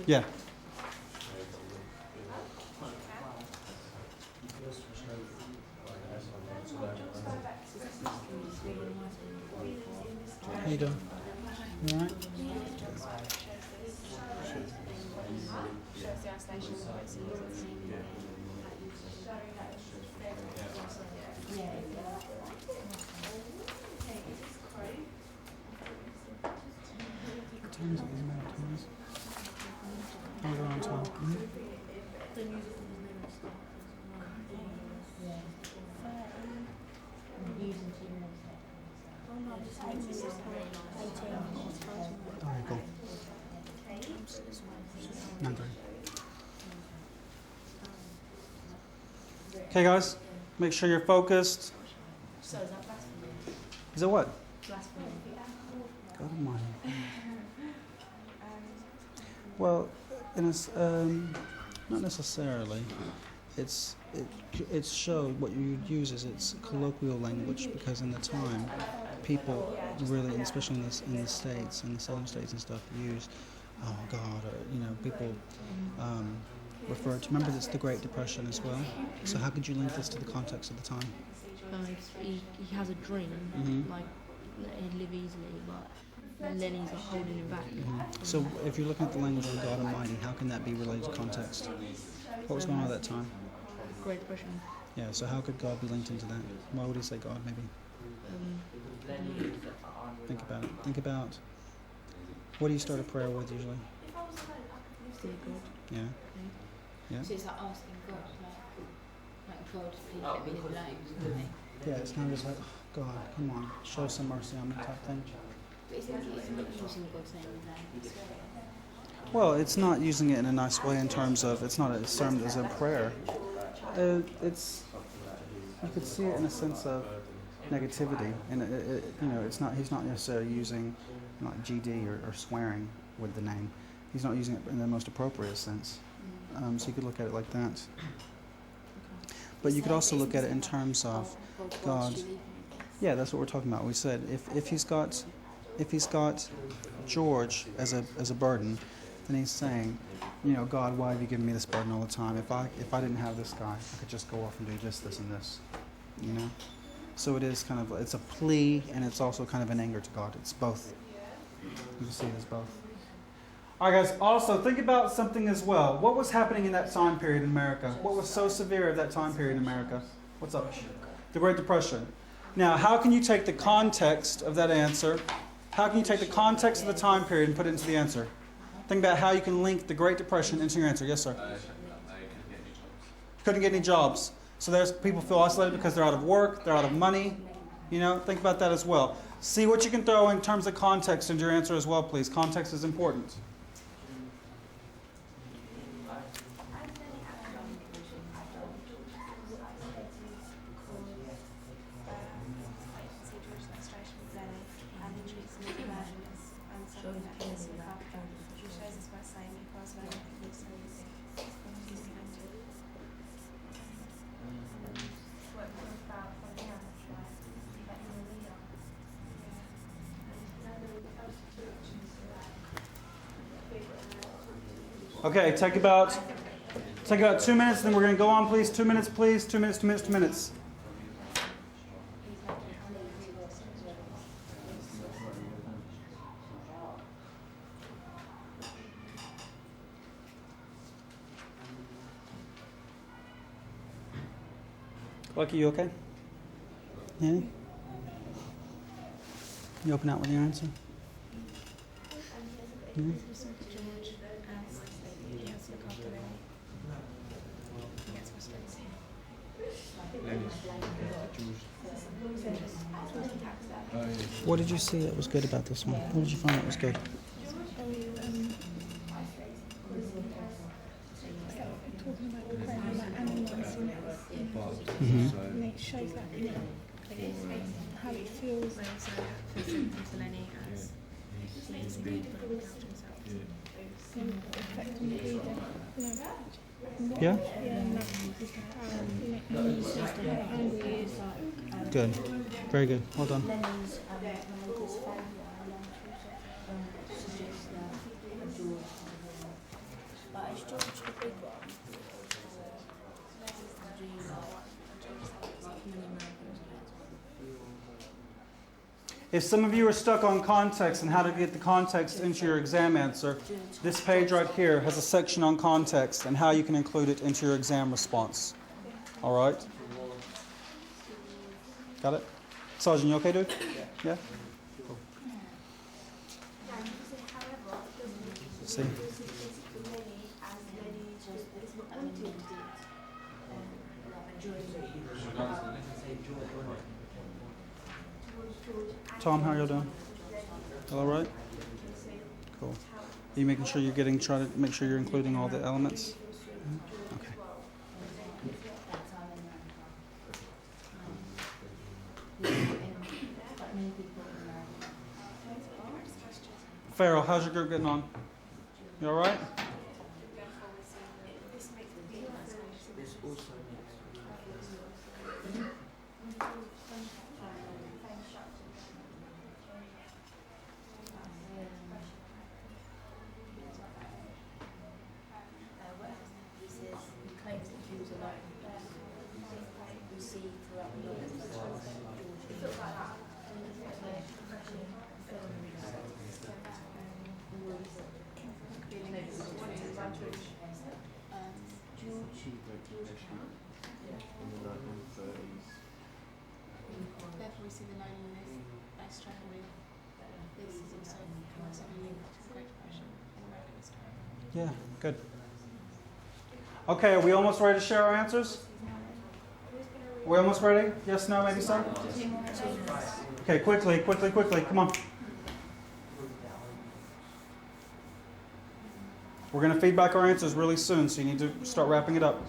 Yeah. How you doing? You all right? What time is it? Doesn't matter what time it is. Oh, we're on time. Alright, cool. 9:30. Okay, guys, make sure you're focused. So is that blasphemy? Is it what? Blasphemy. God almighty. Well, not necessarily. It's showed what you would use is it's colloquial language because in the time, people really, especially in the states, in the southern states and stuff, use, oh God, or, people refer to. Remember, it's the Great Depression as well. So how could you link this to the context of the time? He has a dream, like he'd live easily, but and then he's holding him back. So if you're looking at the language of God Almighty, how can that be related to context? What was going on at that time? Great Depression. Yeah, so how could God be linked into that? Why would he say God, maybe? Think about it. Think about, what do you start a prayer with usually? Dear God. Yeah? Yeah? So it's like asking God, like God, please let me live alone. Yeah, it's kind of just like, oh, God, come on, show some mercy on me type thing. But isn't it using God's name in there? Well, it's not using it in a nice way in terms of, it's not a sermon as a prayer. You could see it in a sense of negativity, and it's not. He's not necessarily using like GD or swearing with the name. He's not using it in the most appropriate sense. So you could look at it like that. But you could also look at it in terms of God. Yeah, that's what we're talking about. We said if he's got George as a burden, then he's saying, God, why have you given me this burden all the time? If I didn't have this guy, I could just go off and do this, and this, So it is kind of, it's a plea, and it's also kind of an anger to God. It's both. You can see it as both. All right, guys. Also, think about something as well. What was happening in that time period in America? What was so severe of that time period in America? What's up? The Great Depression. Now, how can you take the context of that answer? How can you take the context of the time period and put it into the answer? Think about how you can link the Great Depression into your answer. Yes, sir? Couldn't get any jobs. So there's people feel isolated because they're out of work, they're out of money. Think about that as well. See what you can throw in terms of context into your answer as well, please. Context is important. Okay, take about 2 minutes, then we're going to go on, please. 2 minutes, please. 2 minutes, 2 minutes, 2 minutes. Lucky, you okay? Yeah? You open out with your answer? Yeah? What did you see that was good about this one? What did you find that was good? Talking about Ukraine, like animals, and it shows that how it feels. Yeah? Good. Very good. Well done. Is George the big one? If some of you are stuck on context and how to get the context into your exam answer, this page right here has a section on context and how you can include it into your exam response. All right? Got it? Sergeant, you okay, dude? Yeah? Cool. See? Tom, how are you doing? All right? Cool. Are you making sure you're trying to make sure you're including all the elements? Okay. Farrell, how's your group getting on? You all right? Therefore, we see the loneliness they struggle with. This is also linked to the Great Depression in American history. Yeah, good. Okay, are we almost ready to share our answers? Are we almost ready? Yes, no, maybe so? Okay, quickly, come on. We're going to feedback our answers really soon, so you need to start wrapping it up.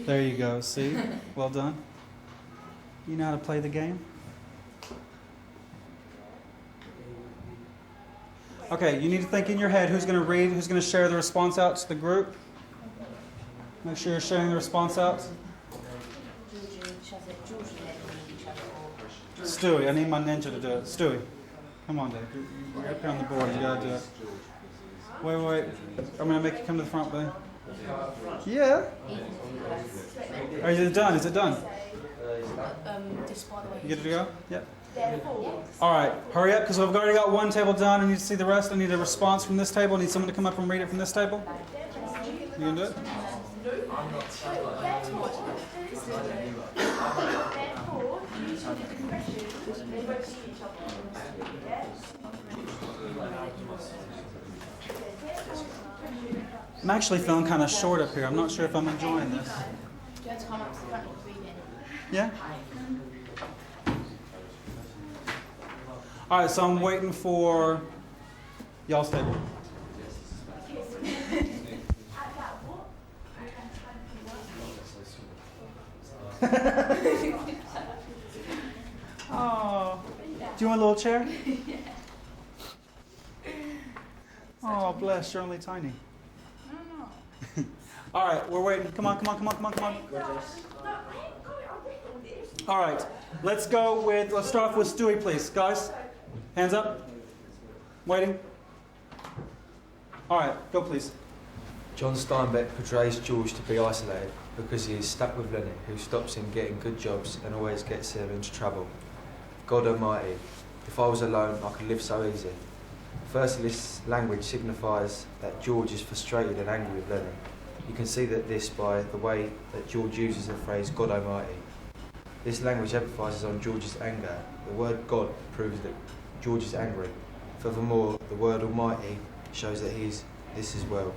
There you go, see? Well done. You know how to play the game? Okay, you need to think in your head who's going to read, who's going to share the response out to the group. Make sure you're sharing the response out. Stewie, I need my ninja to do it. Stewie, come on, Dave. You're up here on the board. You got to do it. Wait. I'm going to make you come to the front, buddy. Yeah. Are you done? Is it done? You good to go? Yep. All right. Hurry up, because I've already got one table done. I need to see the rest. I need a response from this table. I need someone to come up and read it from this table. You can do it? I'm actually feeling kind of short up here. I'm not sure if I'm enjoying this. Yeah? All right, so I'm waiting for y'all's table. Oh, do you want a little chair? Oh, bless, you're only tiny. All right, we're waiting. Come on. All right, let's start off with Stewie, please. Guys, hands up. Waiting. All right, go please. John Steinbeck portrays George to be isolated because he is stuck with Lenny, who stops him getting good jobs and always gets him into trouble. God Almighty, if I was alone, I could live so easy. Firstly, this language signifies that George is frustrated and angry with Lenny. You can see this by the way that George uses the phrase God Almighty. This language emphasises on George's anger. The word God proves that George is angry. Furthermore, the word Almighty shows that he is this as well.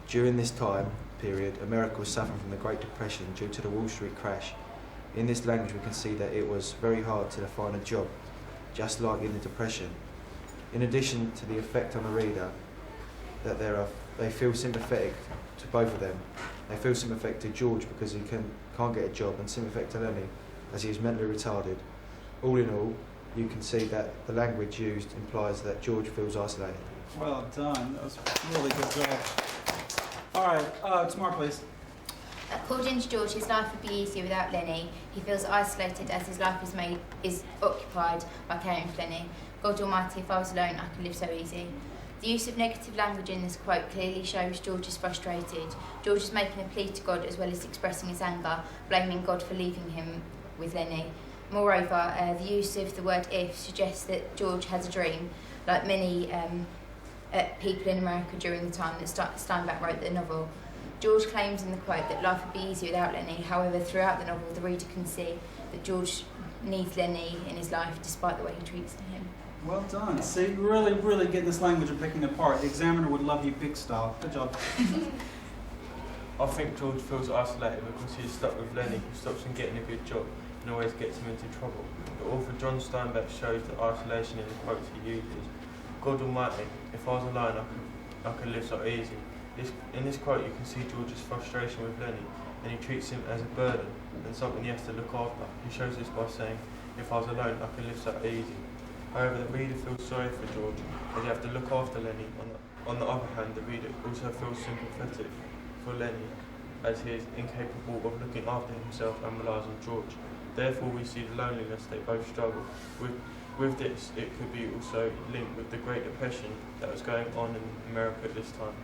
During this time period, America was suffering from the Great Depression due to the Wall Street crash. In this language we can see that it was very hard to find a job, just like in the Depression. In addition to the effect on the reader, that they feel sympathetic to both of them. They feel sympathetic to George because he can't get a job, and sympathetic to Lenny as he is mentally retarded. All in all, you can see that the language used implies that George feels isolated. Well done. That was a really good job. All right, Tamar, please. According to George, his life would be easier without Lenny. He feels isolated as his life is occupied by caring for Lenny. God Almighty, if I was alone, I could live so easy. The use of negative language in this quote clearly shows George is frustrated. George is making a plea to God as well as expressing his anger, blaming God for leaving him with Lenny. Moreover, the use of the word if suggests that George has a dream, like many people in America during the time that Steinbeck wrote the novel. George claims in the quote that life would be easier without Lenny. However, throughout the novel, the reader can see that George needs Lenny in his life despite the way he treats him. Well done. See, really, really getting this language and picking it apart. The examiner would love you big style. Good job. I think George feels isolated because he's stuck with Lenny, who stops him getting a good job and always gets him into trouble. The author John Steinbeck shows that isolation in the quotes he uses. God Almighty, if I was alone, I could live so easy. In this quote, you can see George's frustration with Lenny, and he treats him as a burden and something he has to look after. He shows this by saying, if I was alone, I could live so easy. However, the reader feels sorry for George, as he has to look after Lenny. On the other hand, the reader also feels sympathetic for Lenny, as he is incapable of looking after himself and relies on George. Therefore, we see the loneliness they both struggle with this. It could be also linked with the Great Depression that was going on in America at this time.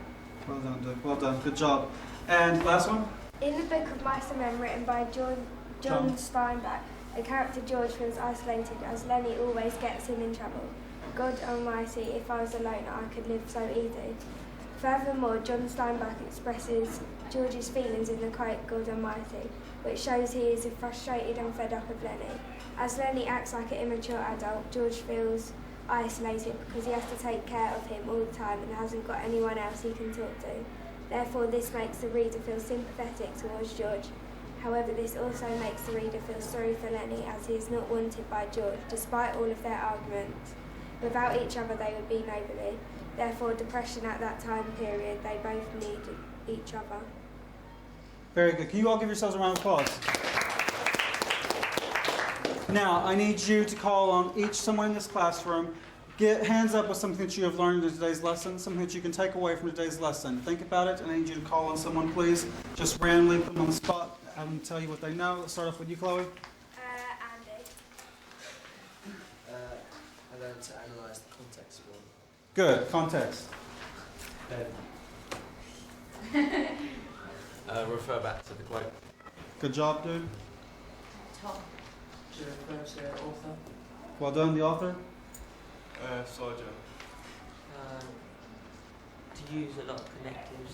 Well done, Doug. Well done. Good job. And last one? In the book of Mice and Men, written by John Steinbeck, the character George feels isolated as Lenny always gets him in trouble. God Almighty, if I was alone, I could live so easy. Furthermore, John Steinbeck expresses George's feelings in the quote, God Almighty, which shows he is frustrated and fed up of Lenny. As Lenny acts like an immature adult, George feels isolated because he has to take care of him all the time and hasn't got anyone else he can talk to. Therefore, this makes the reader feel sympathetic towards George. However, this also makes the reader feel sorry for Lenny as he is not wanted by George, despite all of their arguments. Without each other, they would be nobody. Therefore, depression at that time period, they both need each other. Very good. Can you all give yourselves a round of applause? Now, I need you to call on someone in this classroom. Get hands up with something that you have learned in today's lesson, something that you can take away from today's lesson. Think about it, and I need you to call on someone, please. Just randomly put them on the spot, have them tell you what they know. Let's start off with you, Chloe. Andy. I learned to analyse the context more. Good. Context. Refer back to the quote. Good job, dude. Tom. To refer to the author. Well done, the author. Sergeant. To use a lot of connectives.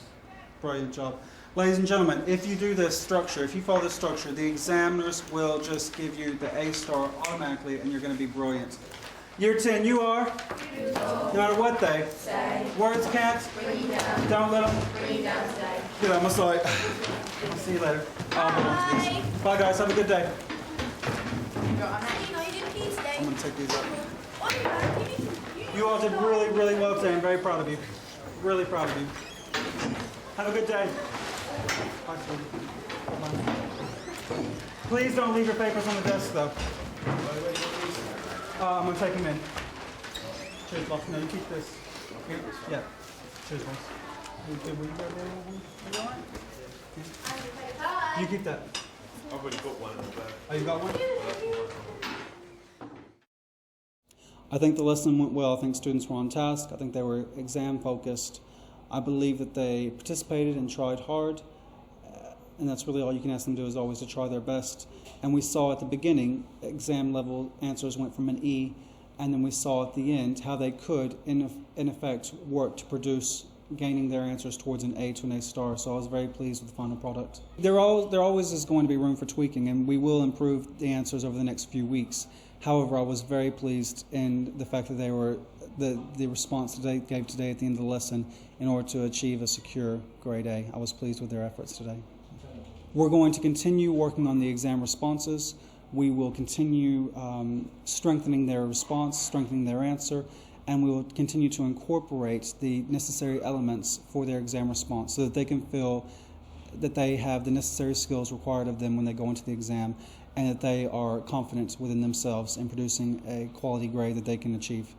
Brilliant job. Ladies and gentlemen, if you do this structure, if you follow this structure, the examiners will just give you the A star automatically, and you're going to be brilliant. Year 10, you are? No matter what they Say. Words can't? Bring you down. Don't let them. Bring you down today. Get on my side. I'll see you later. Bye. Bye, guys. Have a good day. You didn't please stay. I'm going to take these up. You all did really, really well today. I'm very proud of you. Really proud of you. Have a good day. Bye, sweetie. Bye. Please don't leave your papers on the desk, though. I'm going to take them in. Cheers, boss. No, you keep this. Here. Yeah. Cheers, boss. You all right? Yeah. You keep that. I've already got one. Oh, you got one? I think the lesson went well. I think students were on task. I think they were exam focused. I believe that they participated and tried hard. And that's really all you can ask them to do, is always to try their best. And we saw at the beginning, exam level answers went from an E, and then we saw at the end how they could, in effect, work to produce gaining their answers towards an A to an A star. So I was very pleased with the final product. There always is going to be room for tweaking, and we will improve the answers over the next few weeks. However, I was very pleased in the fact that they were the response that they gave today at the end of the lesson in order to achieve a secure grade A. I was pleased with their efforts today. We're going to continue working on the exam responses. We will continue strengthening their response, strengthening their answer, and we will continue to incorporate the necessary elements for their exam response so that they can feel that they have the necessary skills required of them when they go into the exam, and that they are confident within themselves in producing a quality grade that they can achieve.